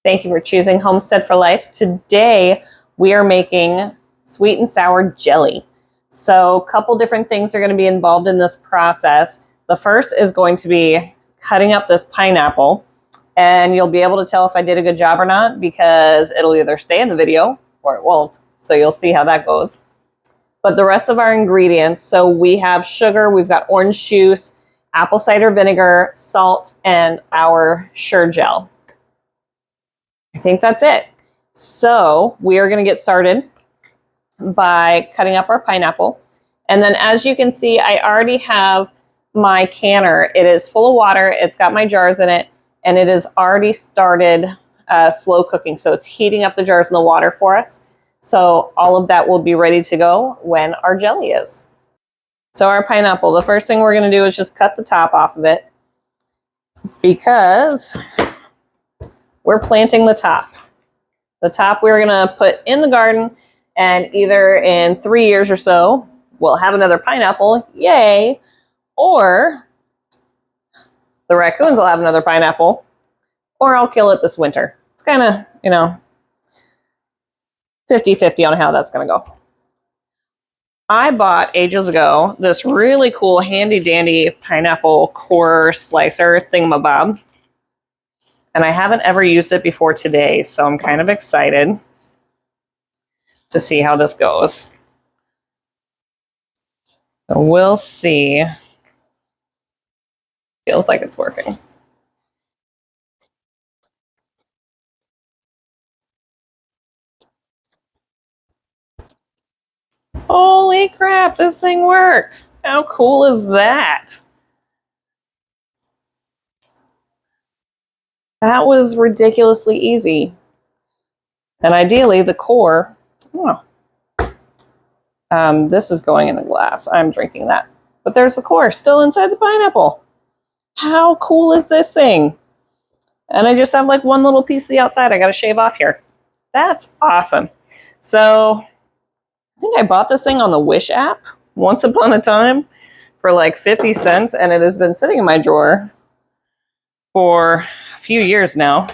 Thank you for choosing Homestead for Life. Today we are making sweet and sour jelly. So a couple different things are going to be involved in this process. The first is going to be cutting up this pineapple, and you'll be able to tell if I did a good job or not because it'll either stay in the video or it won't. So you'll see how that goes. But the rest of our ingredients, so we have sugar, we've got orange juice, apple cider vinegar, salt, and our Sure-Jell. I think that's it. So we are going to get started by cutting up our pineapple. And then as you can see, I already have my canner. It is full of water. It's got my jars in it, and it has already started slow cooking. So it's heating up the jars and the water for us. So all of that will be ready to go when our jelly is. So our pineapple, the first thing we're going to do is just cut the top off of it because we're planting the top. The top we're going to put in the garden, and either in 3 years or so, we'll have another pineapple, yay, or the raccoons will have another pineapple, or I'll kill it this winter. It's kind of, 50-50 on how that's going to go. I bought ages ago this really cool handy dandy pineapple core slicer thingamabob. And I haven't ever used it before today, so I'm kind of excited to see how this goes. So we'll see. Feels like it's working. Holy crap, this thing works! How cool is that? That was ridiculously easy. And ideally, the core, this is going in a glass. I'm drinking that. But there's the core still inside the pineapple. How cool is this thing? And I just have like one little piece of the outside I got to shave off here. That's awesome. So I think I bought this thing on the Wish app once upon a time for like 50 cents, and it has been sitting in my drawer for a few years now.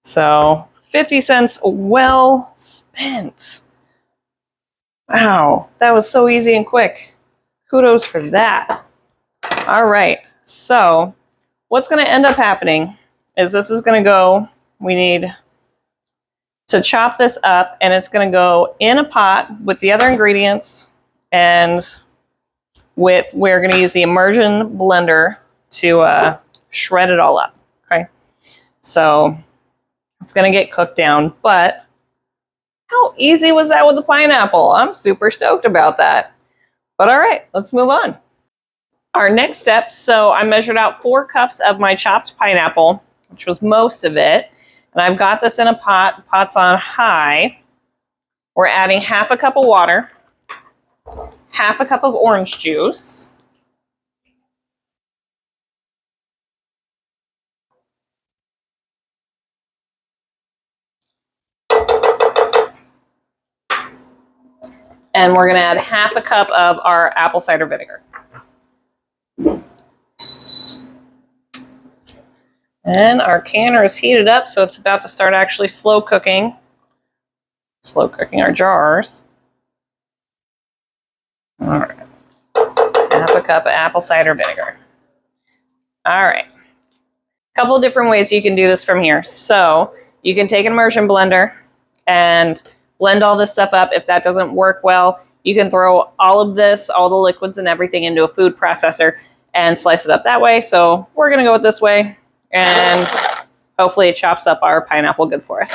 So 50 cents well spent. Wow, that was so easy and quick. Kudos for that. All right, so what's going to end up happening is this is going to go, we need to chop this up, and it's going to go in a pot with the other ingredients, and we're going to use the immersion blender to shred it all up. Okay, so it's going to get cooked down, but how easy was that with the pineapple? I'm super stoked about that. But all right, let's move on. Our next step, so I measured out 4 cups of my chopped pineapple, which was most of it. And I've got this in a pot, pot's on high. We're adding half a cup of water, half a cup of orange juice, and we're going to add half a cup of our apple cider vinegar. And our canner is heated up, so it's about to start actually slow cooking our jars. All right, half a cup of apple cider vinegar. All right, a couple of different ways you can do this from here. So you can take an immersion blender and blend all this stuff up. If that doesn't work well, you can throw all of this, all the liquids and everything, into a food processor and slice it up that way. So we're going to go with this way, and hopefully it chops up our pineapple good for us.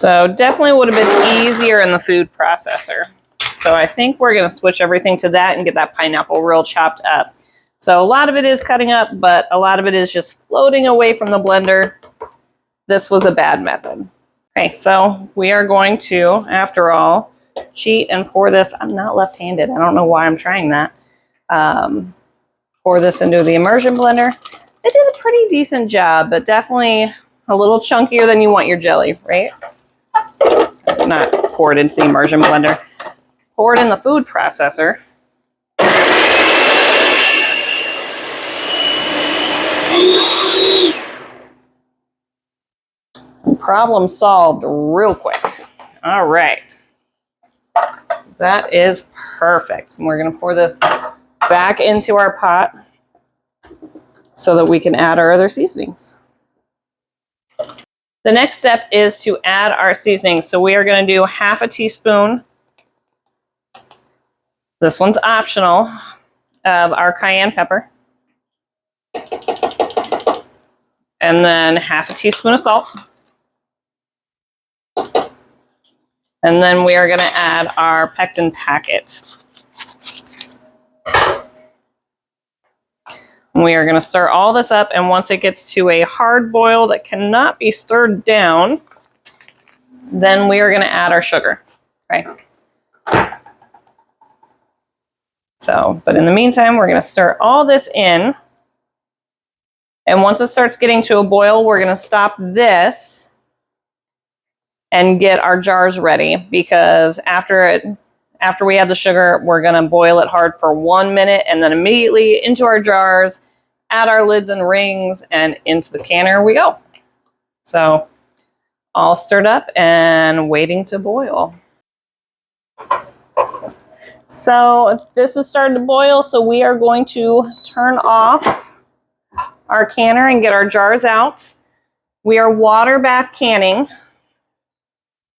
So definitely would have been easier in the food processor. So I think we're going to switch everything to that and get that pineapple real chopped up. So a lot of it is cutting up, but a lot of it is just floating away from the blender. This was a bad method. Okay, so we are going to, after all, cheat and pour this. I'm not left-handed. I don't know why I'm trying that. Pour this into the immersion blender. It did a pretty decent job, but definitely a little chunkier than you want your jelly, right? Not pour it into the immersion blender. Pour it in the food processor. And problem solved real quick. All right. So that is perfect. And we're going to pour this back into our pot so that we can add our other seasonings. The next step is to add our seasonings. So we are going to do half a teaspoon. This one's optional, of our cayenne pepper. And then half a teaspoon of salt. And then we are going to add our pectin packet. We are going to stir all this up, and once it gets to a hard boil that cannot be stirred down, then we are going to add our sugar. Okay. So, but in the meantime, we're going to stir all this in. And once it starts getting to a boil, we're going to stop this and get our jars ready, because after we add the sugar, we're going to boil it hard for 1 minute and then immediately into our jars, add our lids and rings, and into the canner we go. So all stirred up and waiting to boil. So this is starting to boil, so we are going to turn off our canner and get our jars out. We are water bath canning,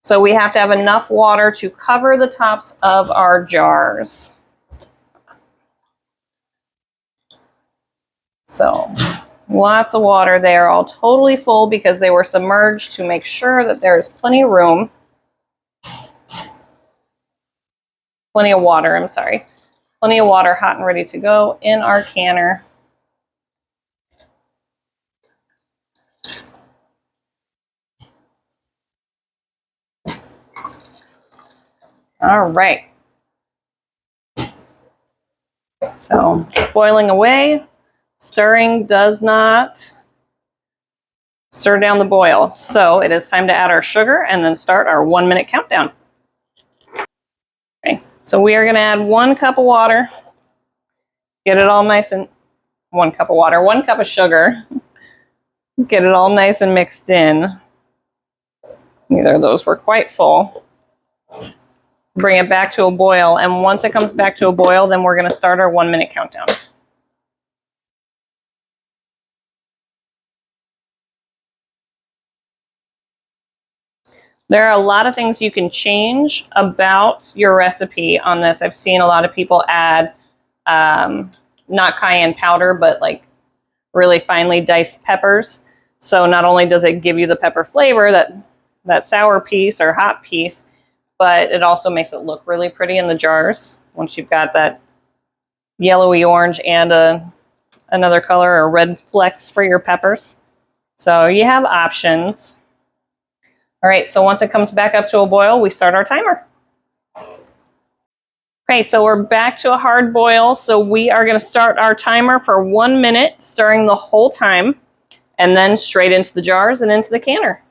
so we have to have enough water to cover the tops of our jars. So lots of water. They are all totally full because they were submerged to make sure that there's plenty of room. Plenty of water, I'm sorry. Plenty of water hot and ready to go in our canner. All right. So it's boiling away. Stirring does not stir down the boil. So it is time to add our sugar and then start our 1 minute countdown. Okay, so we are going to add 1 cup of water. Get it all nice and 1 cup of water, 1 cup of sugar. Get it all nice and mixed in. Neither of those were quite full. Bring it back to a boil, and once it comes back to a boil, then we're going to start our 1 minute countdown. There are a lot of things you can change about your recipe on this. I've seen a lot of people add not cayenne powder, but like really finely diced peppers. So not only does it give you the pepper flavor, that sour piece or hot piece, but it also makes it look really pretty in the jars once you've got that yellowy orange and another color or red flecks for your peppers. So you have options. All right, so once it comes back up to a boil, we start our timer. Okay, so we're back to a hard boil. So we are going to start our timer for 1 minute, stirring the whole time, and then straight into the jars and into the canner.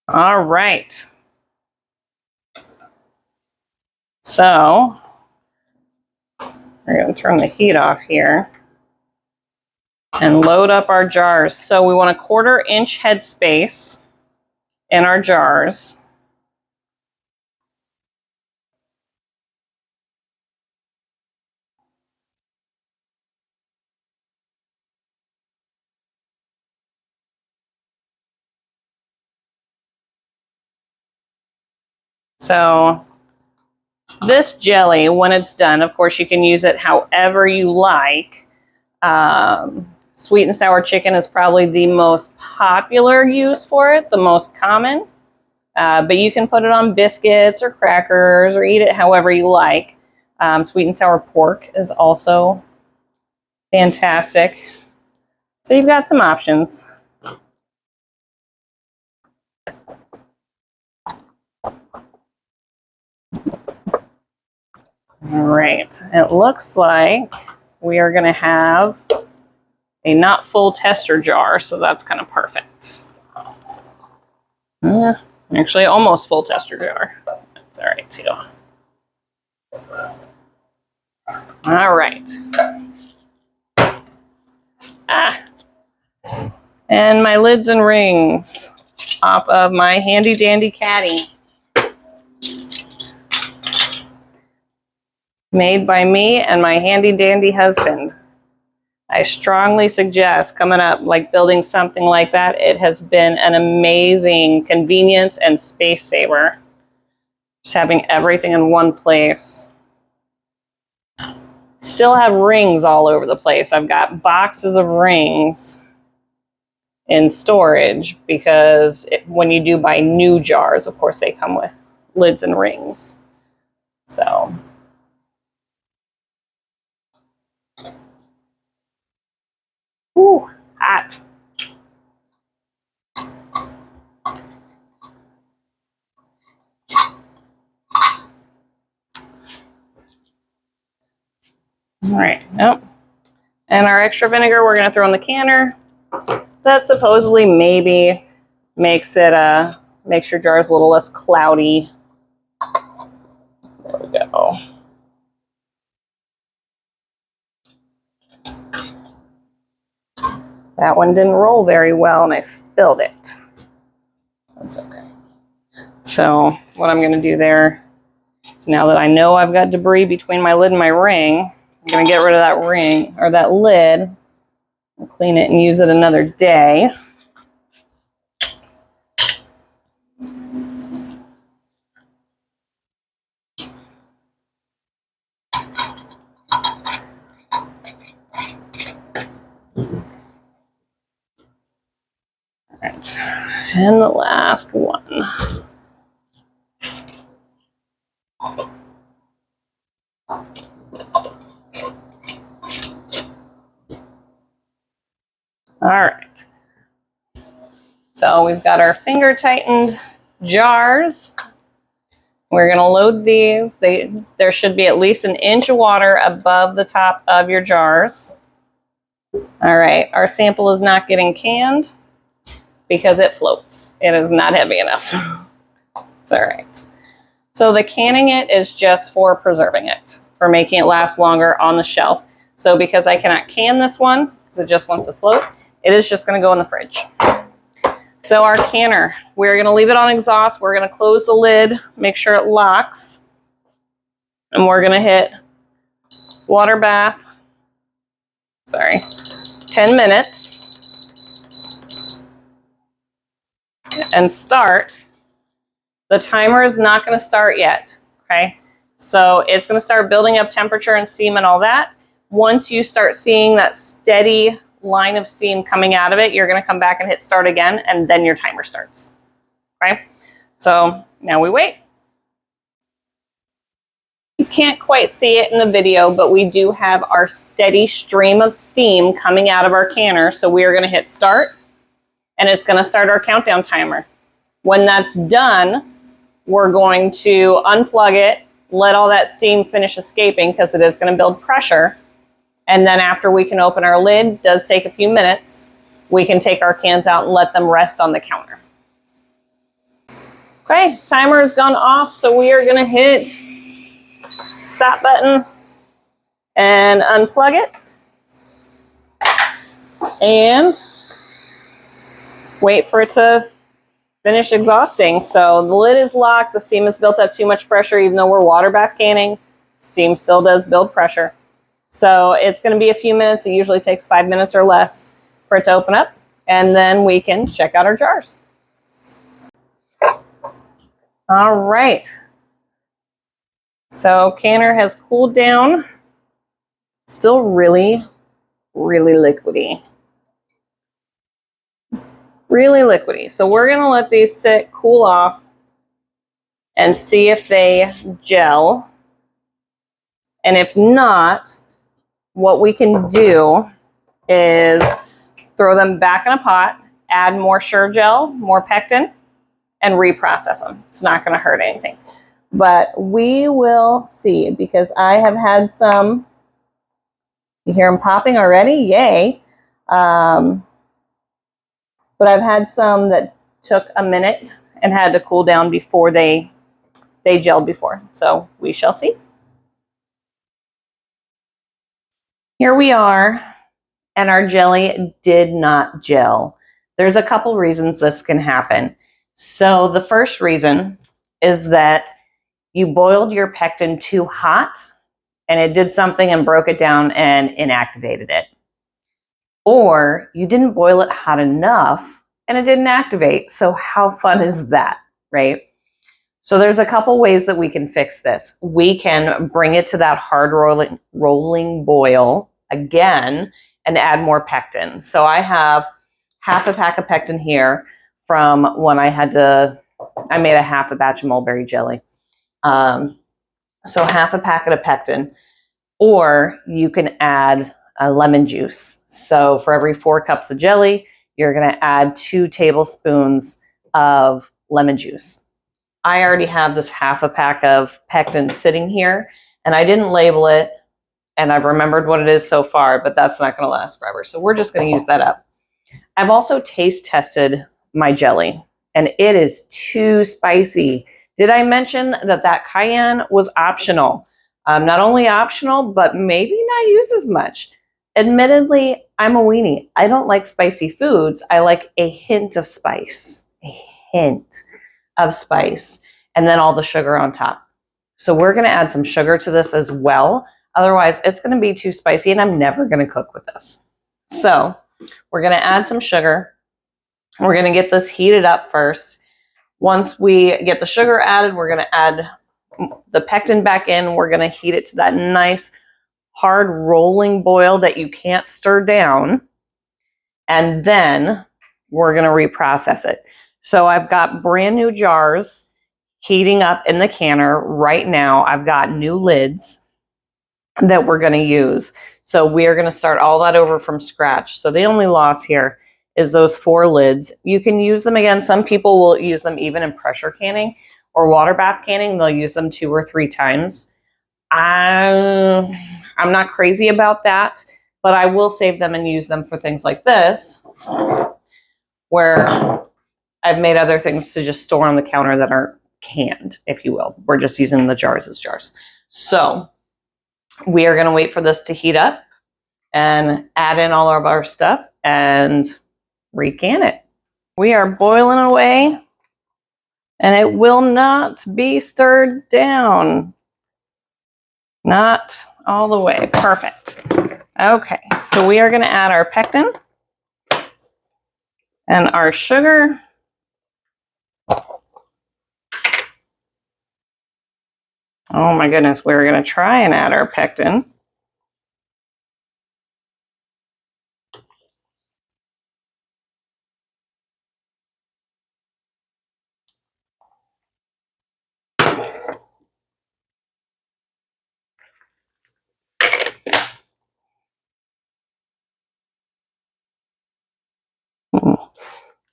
All right. So we're going to turn the heat off here and load up our jars. So we want a 1/4 inch headspace in our jars. So this jelly, when it's done, of course you can use it however you like. Sweet and sour chicken is probably the most popular use for it, the most common. But you can put it on biscuits or crackers or eat it however you like. Sweet and sour pork is also fantastic. So you've got some options. All right, it looks like we are going to have a not full tester jar, so that's kind of perfect. Actually, almost full tester jar. That's all right too. All right. And my lids and rings off of my handy dandy caddy. Made by me and my handy dandy husband. I strongly suggest coming up, like building something like that. It has been an amazing convenience and space saver. Just having everything in one place. Still have rings all over the place. I've got boxes of rings in storage because when you do buy new jars, of course, they come with lids and rings. So. Ooh, hot. All right, nope. And our extra vinegar we're gonna throw in the canner. That supposedly maybe makes it, makes your jars a little less cloudy. There we go. That one didn't roll very well and I spilled it. That's okay. So what I'm gonna do there is, now that I know I've got debris between my lid and my ring, I'm gonna get rid of that ring or that lid and clean it and use it another day. Right. And the last one. All right. So we've got our finger tightened jars. We're going to load these. There should be at least an inch of water above the top of your jars. All right. Our sample is not getting canned because it floats. It is not heavy enough. It's all right. So the canning it is just for preserving it, for making it last longer on the shelf. So because I cannot can this one, because it just wants to float, it is just going to go in the fridge. So our canner, we're going to leave it on exhaust. We're going to close the lid, make sure it locks. And we're going to hit water bath, 10 minutes. And start. The timer is not going to start yet, okay? So it's going to start building up temperature and steam and all that. Once you start seeing that steady line of steam coming out of it, you're going to come back and hit start again, and then your timer starts, okay? So now we wait. You can't quite see it in the video, but we do have our steady stream of steam coming out of our canner. So we are going to hit start, and it's going to start our countdown timer. When that's done, we're going to unplug it, let all that steam finish escaping because it is going to build pressure. And then after we can open our lid, it does take a few minutes, we can take our cans out and let them rest on the counter. Okay, timer has gone off, so we are going to hit stop button and unplug it. And wait for it to finish exhausting. So the lid is locked, the steam has built up too much pressure, even though we're water bath canning, steam still does build pressure. So it's going to be a few minutes. It usually takes 5 minutes or less for it to open up, and then we can check out our jars. All right. So canner has cooled down. Still really really liquidy. Really liquidy. So we're gonna let these sit, cool off, and see if they gel. And if not, what we can do is throw them back in a pot, add more Sure Gel, more pectin, and reprocess them. It's not going to hurt anything. But we will see, because I have had some, you hear them popping already? Yay. But I've had some that took a minute and had to cool down before they gelled before. So we shall see. Here we are, and our jelly did not gel. There's a couple reasons this can happen. So the first reason is that you boiled your pectin too hot and it did something and broke it down and inactivated it. Or you didn't boil it hot enough and it didn't activate. So how fun is that, right? So there's a couple ways that we can fix this. We can bring it to that hard rolling boil again and add more pectin. So I have half a pack of pectin here from when I made a half a batch of mulberry jelly. So half a packet of pectin, or you can add lemon juice. So for every 4 cups of jelly, you're going to add 2 tablespoons of lemon juice. I already have this half a pack of pectin sitting here, and I didn't label it, and I've remembered what it is so far, but that's not going to last forever. So we're just going to use that up. I've also taste tested my jelly, and it is too spicy. Did I mention that cayenne was optional? Not only optional, but maybe not used as much. Admittedly, I'm a weenie. I don't like spicy foods. I like a hint of spice. A hint of spice, and then all the sugar on top. So we're going to add some sugar to this as well. Otherwise, it's going to be too spicy, and I'm never going to cook with this. So we're going to add some sugar. We're going to get this heated up first. Once we get the sugar added, we're going to add the pectin back in. We're going to heat it to that nice hard rolling boil that you can't stir down. And then we're going to reprocess it. So I've got brand new jars heating up in the canner right now. I've got new lids that we're going to use. So we are going to start all that over from scratch. So the only loss here is those 4 lids. You can use them again. Some people will use them even in pressure canning or water bath canning. They'll use them 2 or 3 times. I'm not crazy about that, but I will save them and use them for things like this, where I've made other things to just store on the counter that aren't canned, if you will. We're just using the jars as jars. So we are going to wait for this to heat up and add in all of our stuff and recan it. We are boiling away, and it will not be stirred down. Not all the way. Perfect. Okay, so we are going to add our pectin and our sugar. Oh my goodness, we're going to try and add our pectin.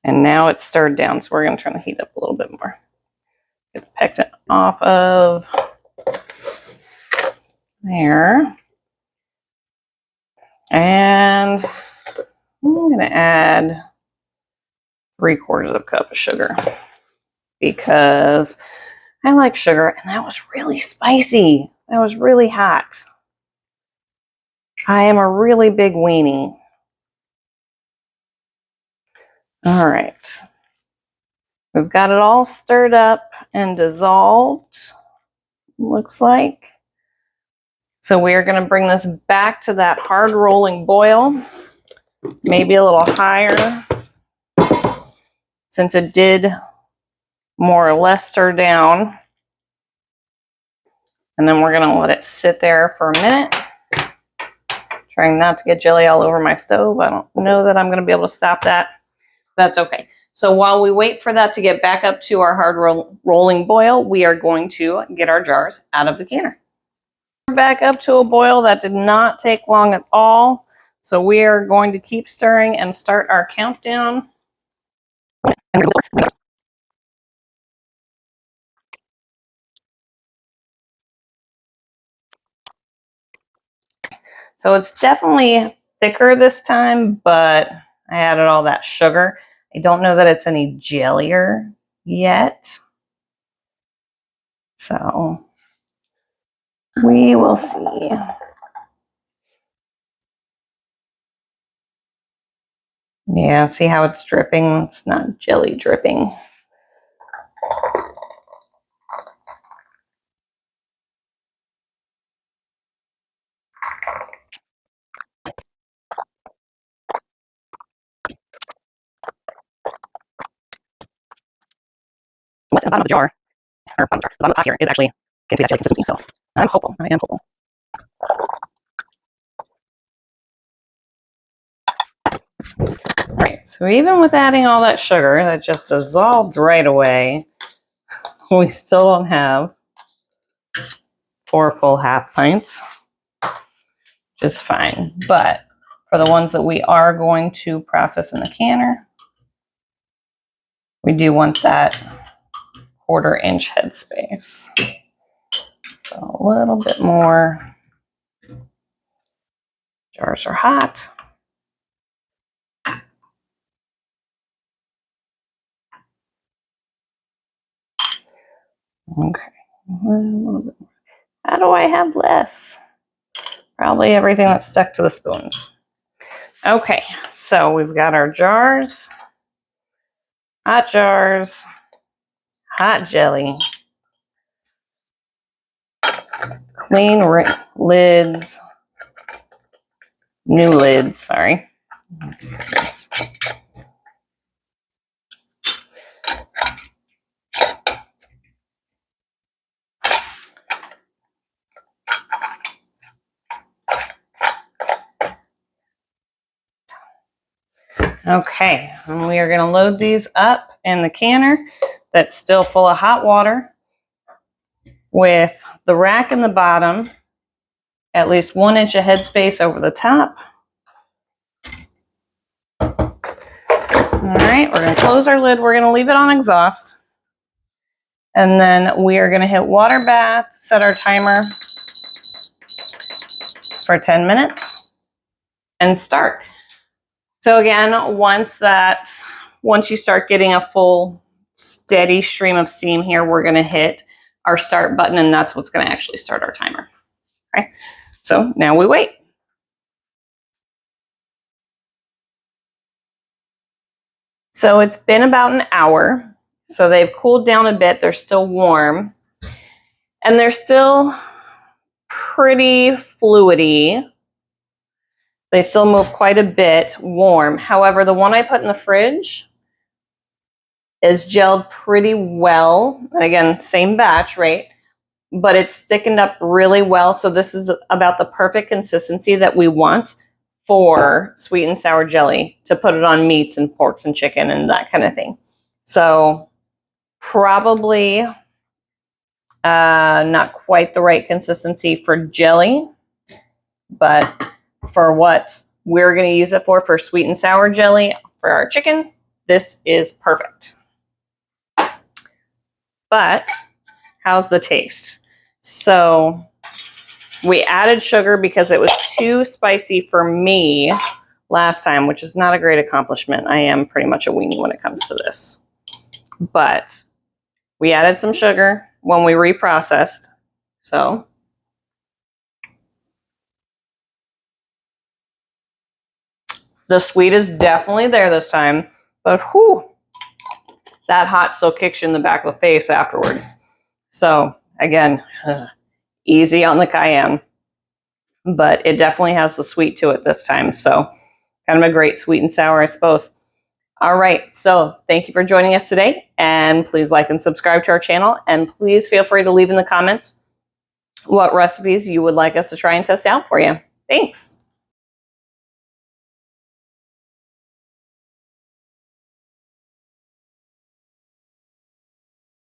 And now it's stirred down, so we're going to turn the heat up a little bit more. Get the pectin off of there. And I'm going to add 3/4 cup of sugar because I like sugar, and that was really spicy. That was really hot. I am a really big weenie. All right. We've got it all stirred up and dissolved, looks like. So we are going to bring this back to that hard rolling boil, maybe a little higher, since it did more or less stir down. And then we're going to let it sit there for a minute. Trying not to get jelly all over my stove. I don't know that I'm going to be able to stop that. That's okay. So while we wait for that to get back up to our hard rolling boil, we are going to get our jars out of the canner. Back up to a boil. That did not take long at all. So we are going to keep stirring and start our countdown. So it's definitely thicker this time, but I added all that sugar. I don't know that it's any jellier yet. So we will see. Yeah, see how it's dripping? It's not jelly dripping. What's in the bottom of the jar, or bottom jar, the bottom of the pot here is actually going to be that jelly consistency. So I'm hopeful. I am hopeful. All right, so even with adding all that sugar that just dissolved right away, we still don't have 4 full half pints, just fine. But for the ones that we are going to process in the canner, we do want that 1/4 inch headspace. So a little bit more. Jars are hot. Okay, a little bit more. How do I have less? Probably everything that's stuck to the spoons. Okay, so we've got our jars, hot jelly, clean lids, new lids, sorry. Okay, and we are going to load these up in the canner that's still full of hot water with the rack in the bottom, at least 1 inch of headspace over the top. All right, we're going to close our lid. We're going to leave it on exhaust. And then we are going to hit water bath, set our timer for 10 minutes, and start. So again, once you start getting a full steady stream of steam here, we're going to hit our start button, and that's what's going to actually start our timer. Okay, so now we wait. So it's been about an hour. So they've cooled down a bit. They're still warm, and they're still pretty fluidy. They still move quite a bit warm. However, the one I put in the fridge is gelled pretty well. And again, same batch, right? But it's thickened up really well. So this is about the perfect consistency that we want for sweet and sour jelly to put it on meats and porks and chicken and that kind of thing. So probably not quite the right consistency for jelly, but for what we're going to use it for sweet and sour jelly for our chicken, this is perfect. But how's the taste? So we added sugar because it was too spicy for me last time, which is not a great accomplishment. I am pretty much a weenie when it comes to this. But we added some sugar when we reprocessed. So the sweet is definitely there this time, but whew, that hot still kicks you in the back of the face afterwards. So again, easy on the cayenne, but it definitely has the sweet to it this time. So kind of a great sweet and sour, I suppose. All right, so thank you for joining us today, and please like and subscribe to our channel, and please feel free to leave in the comments what recipes you would like us to try and test out for you. Thanks.